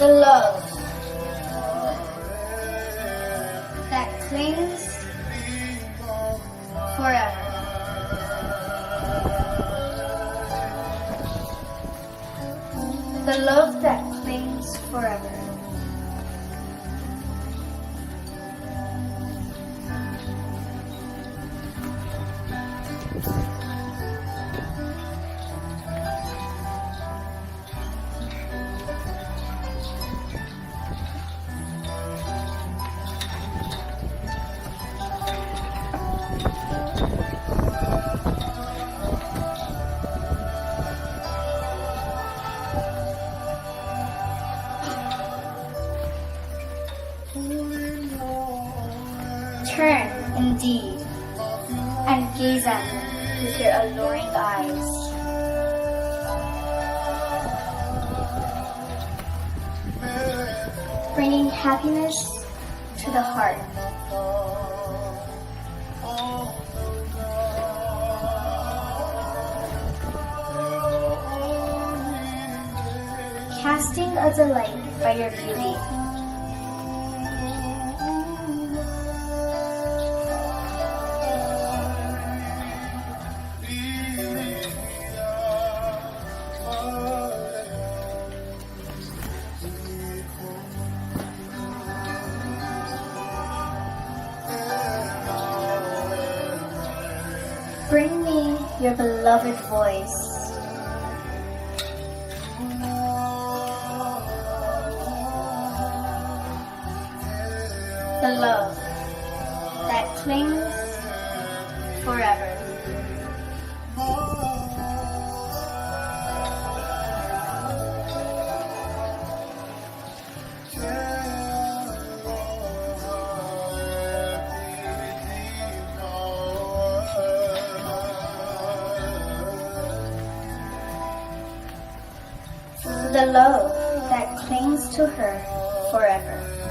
The love that clings forever. The love that clings forever. Turn, indeed, and gaze at me with your alluring eyes. Bringing happiness to the heart. Casting a delight by your beauty. Bring me your beloved voice. The love that clings forever. The love that clings to her forever.